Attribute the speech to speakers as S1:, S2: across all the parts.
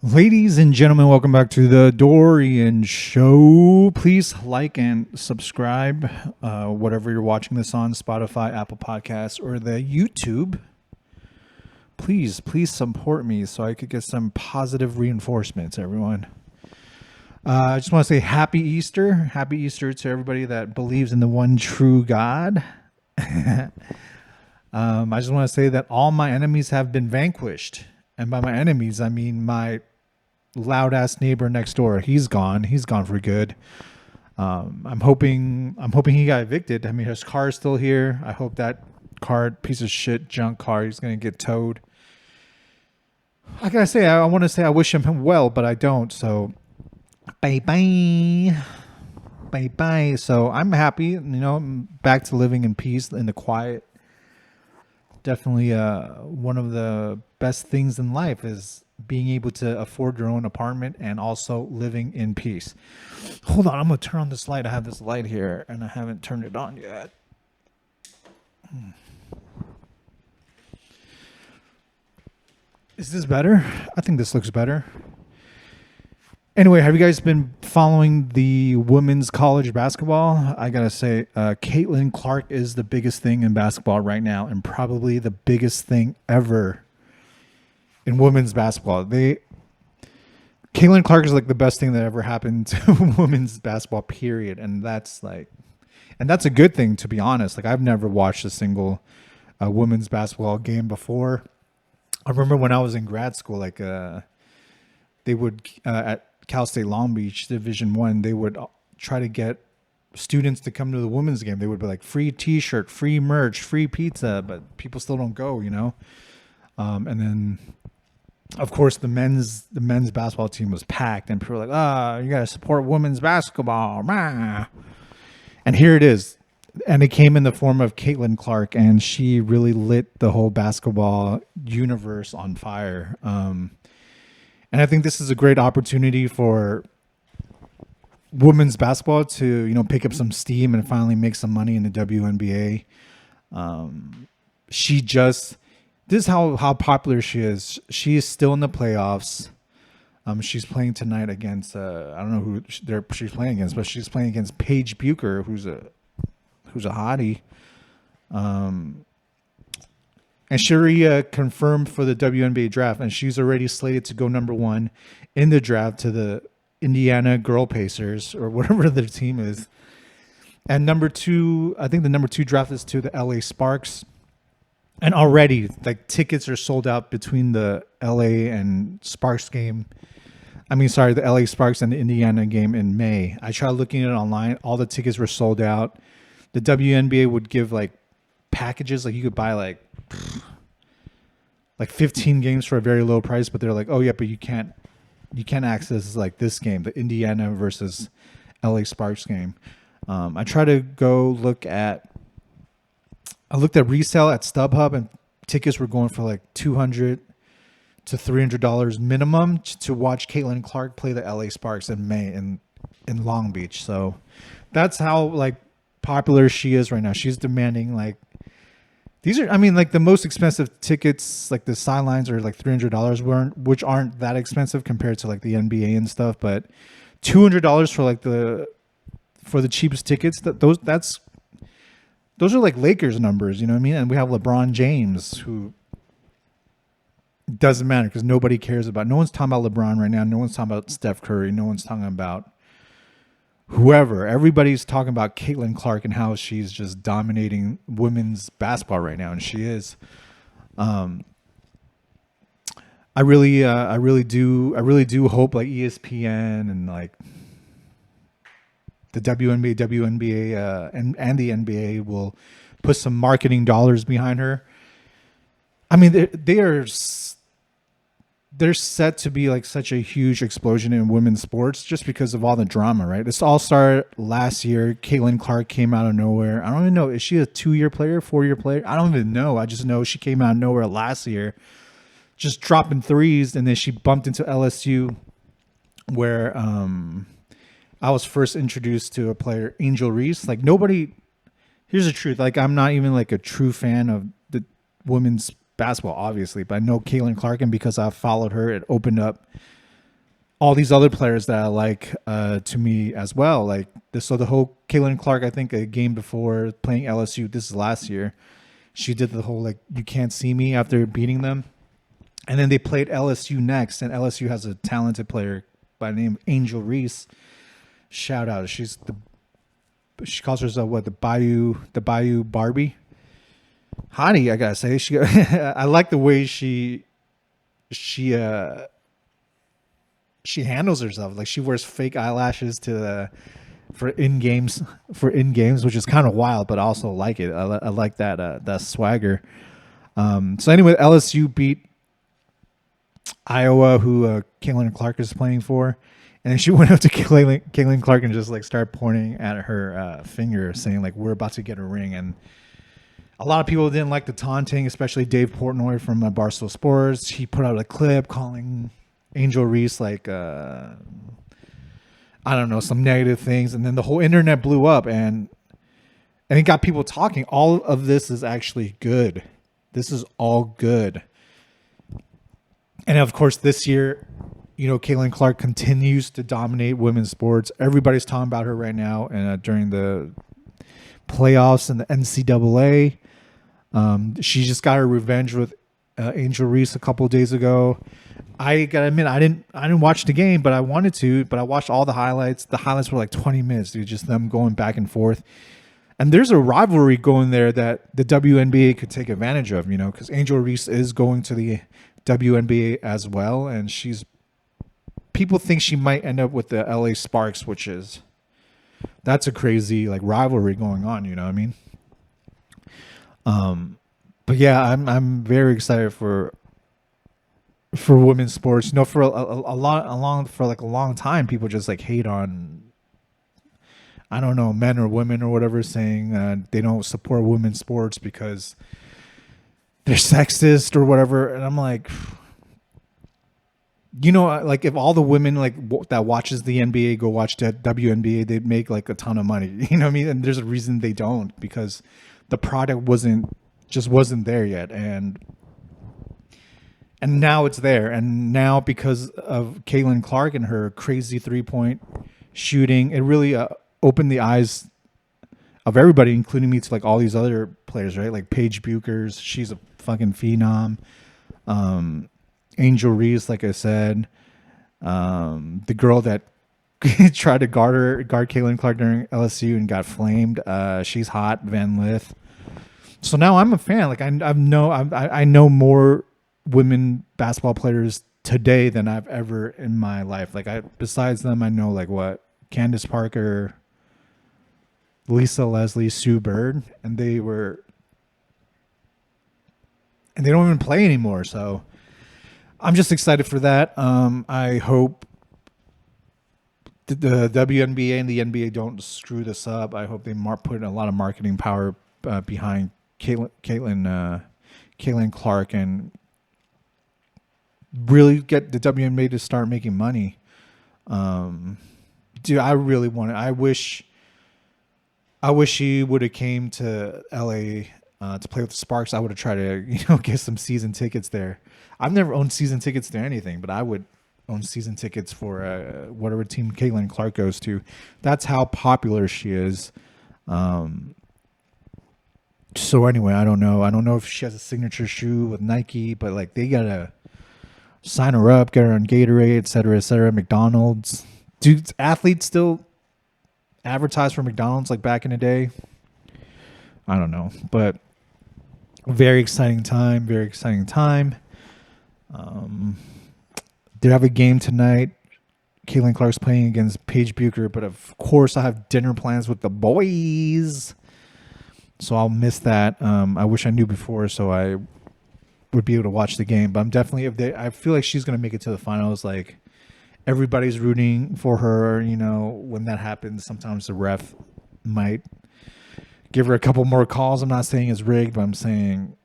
S1: Ladies and gentlemen, welcome back to the Dorian Show. Please like and subscribe, whatever you're watching this on, Spotify, Apple Podcasts, or the YouTube. Please support me so I could get some positive reinforcements, everyone. I just want to say Happy Easter. Happy Easter to everybody that believes in the one true God. I just want to say that all my enemies have been vanquished. And by my enemies, I mean my loud ass neighbor next door. He's gone for good. I'm hoping he got evicted. I mean, his car is still here. I hope that car, piece of shit junk car, he's gonna get towed. I gotta say, I want to say I wish him well, but I don't. So bye bye. So I'm happy. I'm back to living in peace, in the quiet. Definitely one of the best things in life is being able to afford your own apartment and also living in peace. Hold on, I'm going to turn on this light. I have this light here and I haven't turned it on yet. Is this better? I think this looks better. Anyway, have you guys been following the women's college basketball? I got to say, Caitlin Clark is the biggest thing in basketball right now and probably the biggest thing ever in women's basketball. Caitlin Clark is like the best thing that ever happened to women's basketball, period. And that's a good thing, to be honest. Like, I've never watched a single women's basketball game before. I remember when I was in grad school, like they would at Cal State Long Beach Division I, they would try to get students to come to the women's game. They would be like free T-shirt, free merch, free pizza, but people still don't go, And then, of course, the men's basketball team was packed, and people were like, you got to support women's basketball. Rah. And here it is. And it came in the form of Caitlin Clark, and she really lit the whole basketball universe on fire. And I think this is a great opportunity for women's basketball to, pick up some steam and finally make some money in the WNBA. This is how popular she is. She is still in the playoffs. She's playing tonight against, I don't know who she's playing against, but she's playing against Paige Bucher, who's a hottie. And Sharia confirmed for the WNBA draft, and she's already slated to go number 1 in the draft to the Indiana Girl Pacers, or whatever their team is. And number 2, I think the number 2 draft is to the LA Sparks. And already, like, tickets are sold out between the LA and Sparks game. The LA Sparks and the Indiana game in May. I tried looking at it online. All the tickets were sold out. The WNBA would give, like, packages. Like, you could buy, like 15 games for a very low price, but they're like, oh yeah, but you can't access like this game, the Indiana versus LA Sparks game. I looked at resale at StubHub, and tickets were going for like $200 to $300 minimum to watch Caitlin Clark play the LA Sparks in May in Long Beach. So that's how like popular she is right now. She's demanding like, these are, the most expensive tickets, like the sidelines are like $300, which aren't that expensive compared to like the NBA and stuff, but $200 for the cheapest tickets, those are like Lakers numbers, you know what I mean? And we have LeBron James, who doesn't matter because nobody cares about. No one's talking about LeBron right now. No one's talking about Steph Curry. No one's talking about whoever. Everybody's talking about Caitlin Clark and how she's just dominating women's basketball right now, and she is. I really do hope like ESPN and like the WNBA, and the NBA will put some marketing dollars behind her. They're set to be like such a huge explosion in women's sports just because of all the drama, right? This all started last year. Caitlin Clark came out of nowhere. I don't even know. Is she a 2-year player, 4-year player? I don't even know. I just know she came out of nowhere last year, just dropping threes. And then she bumped into LSU, where I was first introduced to a player, Angel Reese. Like, nobody, here's the truth. Like, I'm not even like a true fan of the women's basketball, obviously, but I know Caitlin Clark, and because I followed her, it opened up all these other players that I like to me as well. Like this, so the whole Caitlin Clark, I think a game before playing LSU, this is last year, she did the whole like you can't see me after beating them, and then they played LSU next, and LSU has a talented player by the name of Angel Reese. Shout out, she calls herself what, the Bayou Barbie. Hottie, I gotta say, I like the way she she handles herself. Like she wears fake eyelashes for in games, which is kind of wild, but I also like it. I like that swagger. So anyway, LSU beat Iowa, who Caitlin Clark is playing for, and then she went up to Caitlin Clark and just like started pointing at her finger, saying like, "We're about to get a ring." And a lot of people didn't like the taunting, especially Dave Portnoy from Barstool Sports. He put out a clip calling Angel Reese like I don't know, some negative things, and then the whole internet blew up, and it got people talking. All of this is actually good. This is all good. And of course, this year, Caitlin Clark continues to dominate women's sports. Everybody's talking about her right now, and during the playoffs and the NCAA, she just got her revenge with Angel Reese a couple of days ago. I gotta admit, I didn't watch the game, but I wanted to. But I watched all the highlights. The highlights were like 20 minutes, dude, just them going back and forth. And there's a rivalry going there that the WNBA could take advantage of, because Angel Reese is going to the WNBA as well, and people think she might end up with the LA Sparks, that's a crazy like rivalry going on. You know what I mean? But yeah, I'm very excited for women's sports. For a long time, people just like hate on, I don't know, men or women or whatever, saying they don't support women's sports because they're sexist or whatever. And I'm like, like if all the women that watches the NBA go watch the WNBA, they'd make like a ton of money. You know what I mean? And there's a reason they don't, because the product wasn't there yet, and now it's there. And now because of Caitlin Clark and her crazy 3-point shooting, it really opened the eyes of everybody, including me, to like all these other players, right? Like Paige Buchers, she's a fucking phenom. Angel Reese, like I said, the girl that tried to guard Caitlin Clark during LSU and got flamed. She's hot, Van Lith. So now I'm a fan. Like I know more women basketball players today than I've ever in my life. Like besides them, I know like what, Candace Parker, Lisa Leslie, Sue Bird, and they don't even play anymore. So I'm just excited for that. I hope the WNBA and the NBA don't screw this up. I hope they put a lot of marketing power behind Caitlin Clark and really get the WNBA to start making money. Dude, I really want it. I wish she would have came to LA to play with the Sparks. I would have tried to get some season tickets there. I've never owned season tickets to anything, but I would own season tickets for whatever team Caitlin Clark goes to. That's how popular she is. So anyway, I don't know. I don't know if she has a signature shoe with Nike, but like they gotta sign her up, get her on Gatorade, et cetera, McDonald's. Do athletes still advertise for McDonald's like back in the day? I don't know, but very exciting time. They have a game tonight. Caitlin Clark's playing against Paige Bucher, but of course I have dinner plans with the boys, so I'll miss that. I wish I knew before so I would be able to watch the game, but I'm definitely, I feel like she's going to make it to the finals. Like everybody's rooting for her. When that happens, sometimes the ref might give her a couple more calls. I'm not saying it's rigged, but I'm saying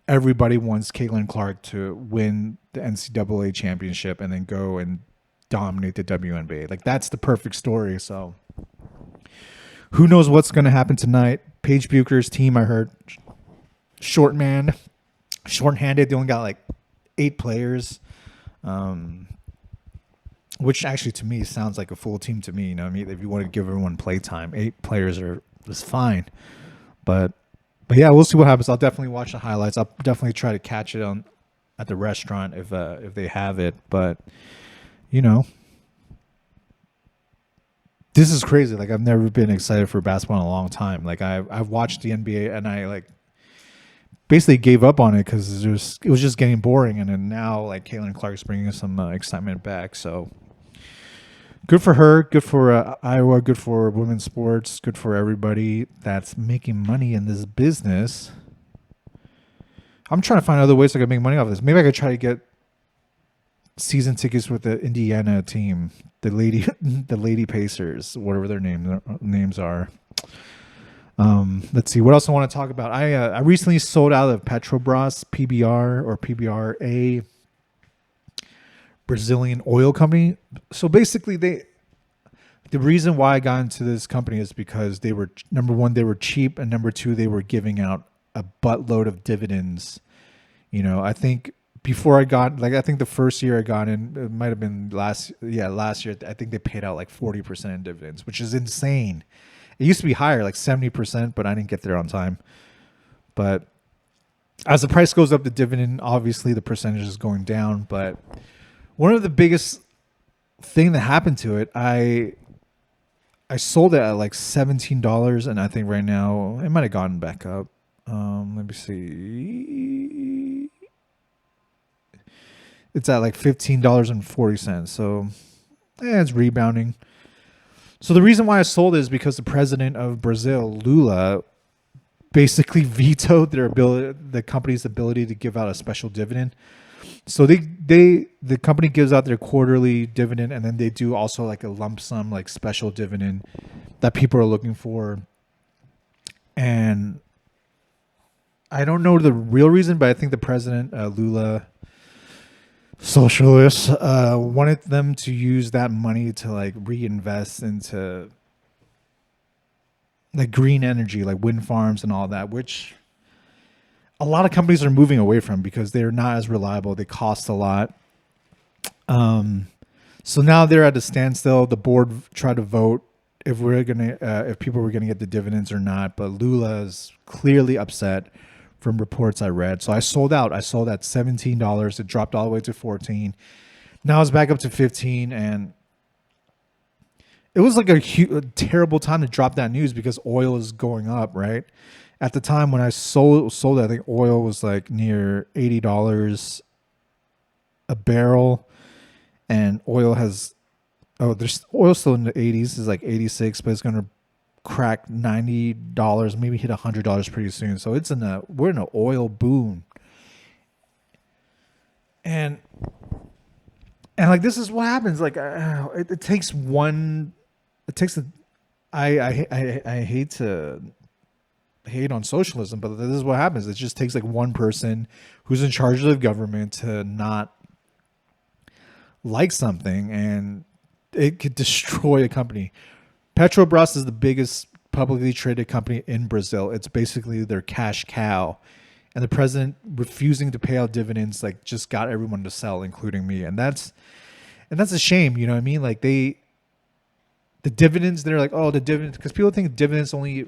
S1: everybody wants Caitlin Clark to win the NCAA championship and then go and dominate the WNBA. Like that's the perfect story. So who knows what's going to happen tonight? Paige Bucher's team, I heard, shorthanded. They only got like 8 players. which actually to me sounds like a full team to me. You know what I mean? If you want to give everyone play time, 8 players is fine. But yeah, we'll see what happens. I'll definitely watch the highlights. I'll definitely try to catch it on at the restaurant if they have it. But you know, this is crazy. Like I've never been excited for basketball in a long time. Like I've watched the NBA and I like basically gave up on it because it was just getting boring. And then now like Caitlin Clark's bringing some excitement back. So good for her. Good for Iowa. Good for women's sports. Good for everybody that's making money in this business. I'm trying to find other ways I can make money off this. Maybe I could try to get season tickets with the Indiana team, the lady Pacers, whatever their names are. Let's see what else I want to talk about. I recently sold out of Petrobras, PBR or PBRA, Brazilian oil company. So basically, the reason why I got into this company is because they were, number one, they were cheap, and number two, they were giving out a buttload of dividends. You know, I think before I think the first year I got in, it might have been last year, I think they paid out like 40% in dividends, which is insane. It used to be higher, like 70%, but I didn't get there on time. But as the price goes up, the dividend, obviously the percentage is going down. But one of the biggest thing that happened to it, I sold it at like $17, and I think right now it might have gone back up. Let me see. It's at like $15.40. So it's rebounding. So the reason why I sold it is because the president of Brazil, Lula, basically vetoed the company's ability to give out a special dividend. So the company gives out their quarterly dividend, and then they do also like a lump sum, like special dividend that people are looking for. And I don't know the real reason, but I think the president, Lula, socialists, wanted them to use that money to like reinvest into like green energy, like wind farms and all that, which a lot of companies are moving away from because they're not as reliable. They cost a lot. So now they're at a standstill. The board tried to vote if people were gonna get the dividends or not, but Lula is clearly upset from reports I read. So I sold out. I sold at $17. It dropped all the way to $14. Now it's back up to $15, and it was like a terrible time to drop that news because oil is going up, right? At the time when I sold it, I think oil was like near $80 a barrel, and there's oil still in the 80s. It's like 86, but it's gonna crack $90, maybe hit $100 pretty soon. So we're in an oil boom, and like this is what happens. Like it takes one. It takes a. I hate to hate on socialism, but this is what happens. It just takes like one person who's in charge of the government to not like something, and it could destroy a company. Petrobras is the biggest publicly traded company in Brazil. It's basically their cash cow. And the president refusing to pay out dividends like just got everyone to sell, including me. And that's a shame, you know what I mean? Like the dividends, they're like, oh, the dividends, because people think dividends only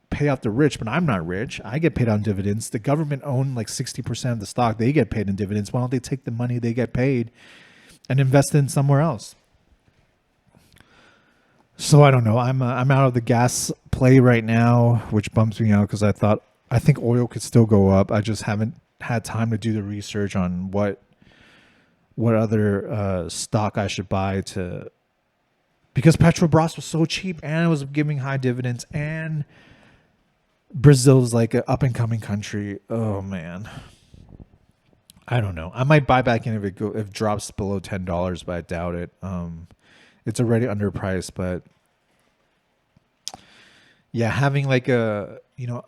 S1: pay out the rich, but I'm not rich. I get paid on dividends. The government own like 60% of the stock. They get paid in dividends. Why don't they take the money they get paid and invest in somewhere else? So I don't know. I'm out of the gas play right now, which bums me out because I think oil could still go up. I just haven't had time to do the research on what other stock I should buy because Petrobras was so cheap and it was giving high dividends, and Brazil's like an up and coming country. Oh man, I don't know. I might buy back in if it drops below $10, but I doubt it. It's already underpriced, but yeah, having like a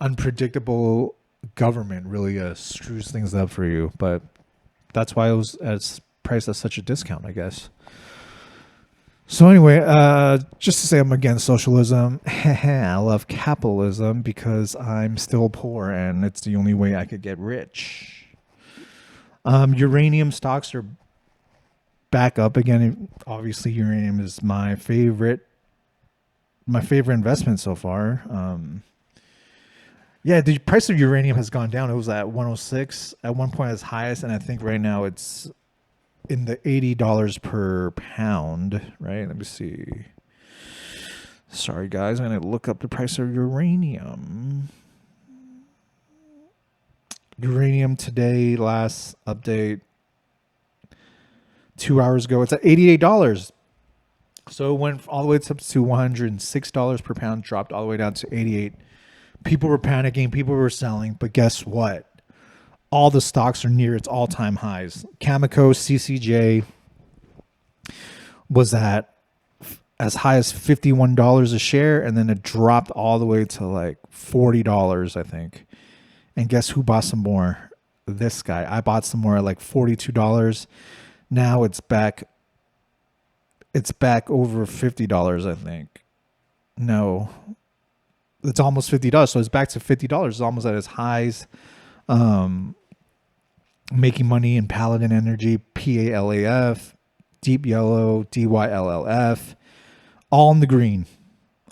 S1: unpredictable government really screws things up for you. But that's why it's priced at such a discount, I guess. So anyway, just to say I'm against socialism. I love capitalism because I'm still poor and it's the only way I could get rich. Uranium stocks are back up again. Obviously, uranium is my favorite investment so far. Yeah, the price of uranium has gone down. It was at 106 at one point as highest, and I think right now it's in the $80 per pound. Right? Let me see. Sorry, guys. I'm gonna look up the price of uranium. Uranium today, last update 2 hours ago, it's at $88. So it went all the way up to $106 per pound, dropped all the way down to 88. People were panicking, people were selling, but guess what? All the stocks are near its all-time highs. Cameco, CCJ was at as high as $51 a share, and then it dropped all the way to like $40, I think. And guess who bought some more? This guy. I bought some more at like $42. Now it's back. It's back over $50, I think. No, it's almost $50. So it's back to $50. It's almost at its highs. Making money in Paladin Energy, PALAF, Deep Yellow, DYLLF, all in the green,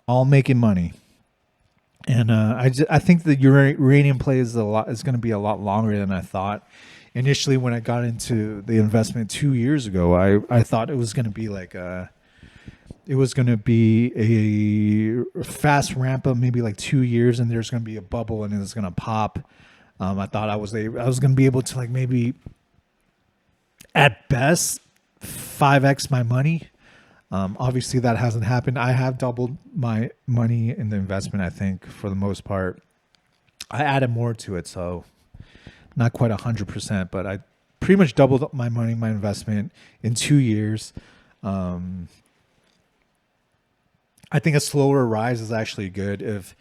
S1: all making money. And I think the uranium play is going to be a lot longer than I thought. Initially, when I got into the investment 2 years ago, I thought it was going to be like it was going to be a fast ramp up, maybe like 2 years, and there's going to be a bubble and it's going to pop. I thought I was going to be able to like maybe at best 5x my money. Obviously, that hasn't happened. I have doubled my money in the investment, I think, for the most part. I added more to it, so not quite 100%, but I pretty much doubled up my money, my investment in 2 years. I think a slower rise is actually good. If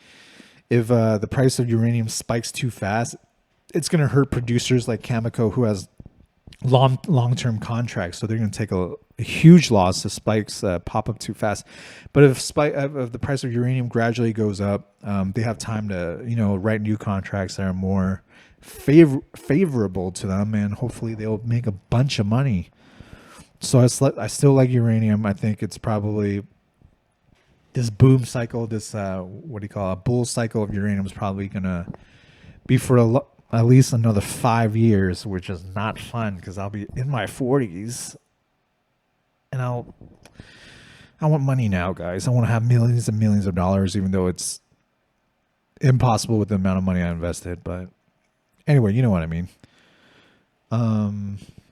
S1: the price of uranium spikes too fast, it's going to hurt producers like Cameco, who has long-term contracts, so they're going to take a huge loss if spikes pop up too fast. But if the price of uranium gradually goes up, they have time to write new contracts that are more favorable to them, and hopefully they'll make a bunch of money. So I still like uranium. I think it's probably this boom cycle, this a bull cycle of uranium is probably going to be for at least another 5 years, which is not fun because I'll be in my 40s and I want money now, guys. I want to have millions and millions of dollars, even though it's impossible with the amount of money I invested. But anyway, you know what I mean.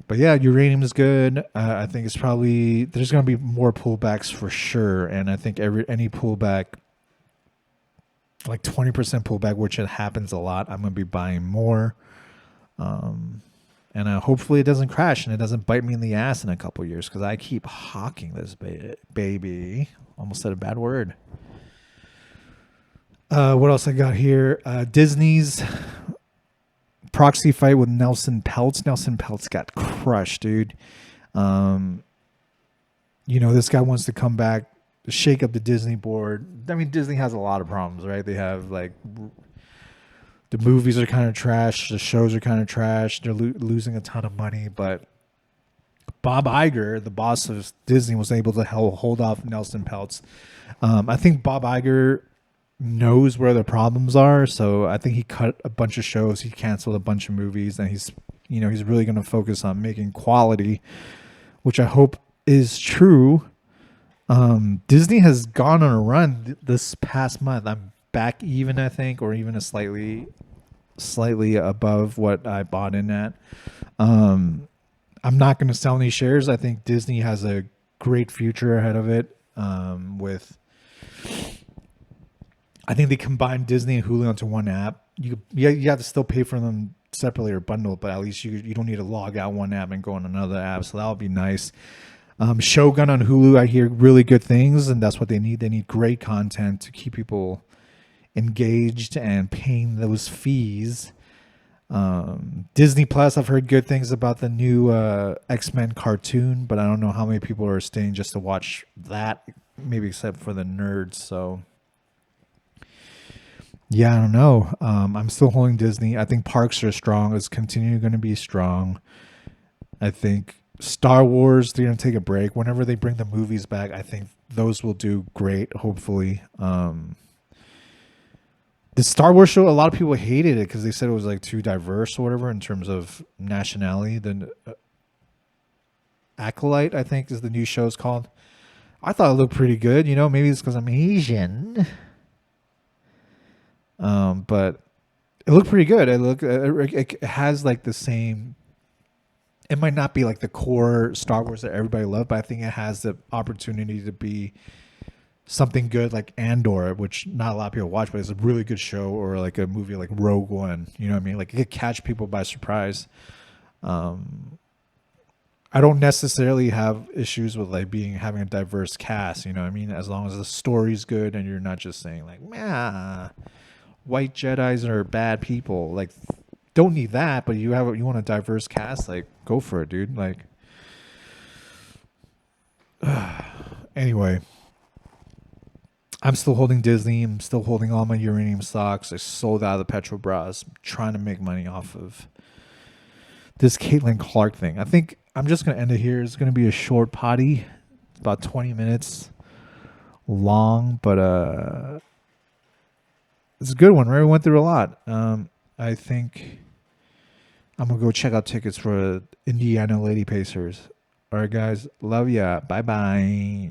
S1: But yeah, uranium is good. I think it's probably there's going to be more pullbacks for sure, and I think any pullback, like 20% pullback, which it happens a lot, I'm going to be buying more. And hopefully it doesn't crash and it doesn't bite me in the ass in a couple of years, because I keep hawking this baby. Almost said a bad word. What else I got here? Disney's proxy fight with Nelson Peltz. Nelson Peltz got crushed, dude. This guy wants to come back, shake up the Disney board. I mean, Disney has a lot of problems, right? They have like the movies are kind of trash, the shows are kind of trash. They're losing a ton of money, but Bob Iger, the boss of Disney, was able to hold off Nelson Peltz. I think Bob Iger knows where the problems are, so I think he cut a bunch of shows, he canceled a bunch of movies, and he's really going to focus on making quality, which I hope is true. Disney has gone on a run this past month. I'm back even, I think, or even a slightly above what I bought in at. I'm not going to sell any shares. I think Disney has a great future ahead of it. I think they combined Disney and Hulu into one app. You have to still pay for them separately or bundled, but at least you don't need to log out one app and go on another app. So that would be nice. Shogun on Hulu, I hear really good things, and that's what they need. They need great content to keep people engaged and paying those fees. Disney Plus, I've heard good things about the new X-Men cartoon, but I don't know how many people are staying just to watch that, maybe except for the nerds. So yeah, I don't know. I'm still holding Disney. I think parks are strong. It's continuing going to be strong. I think Star Wars, they're gonna take a break. Whenever they bring the movies back, I think those will do great. Hopefully, the Star Wars show, a lot of people hated it because they said it was like too diverse or whatever in terms of nationality. Then Acolyte, I think, is the new show's called. I thought it looked pretty good. You know, maybe it's because I'm Asian, but it looked pretty good. It has like the same. It might not be like the core Star Wars that everybody loved, but I think it has the opportunity to be something good like Andor, which not a lot of people watch, but it's a really good show, or like a movie like Rogue One. You know what I mean? Like it could catch people by surprise. I don't necessarily have issues with like having a diverse cast. You know what I mean? As long as the story's good and you're not just saying like, "Man, white Jedi's are bad people." Like, don't need that, but you want a diverse cast, like go for it, dude. Like, anyway. I'm still holding Disney. I'm still holding all my uranium stocks. I sold out of the Petrobras. I'm trying to make money off of this Caitlin Clark thing. I think I'm just going to end it here. It's going to be a short potty. It's about 20 minutes long, but it's a good one, right? We went through a lot. I think I'm going to go check out tickets for Indiana Lady Pacers. All right, guys. Love ya. Bye-bye.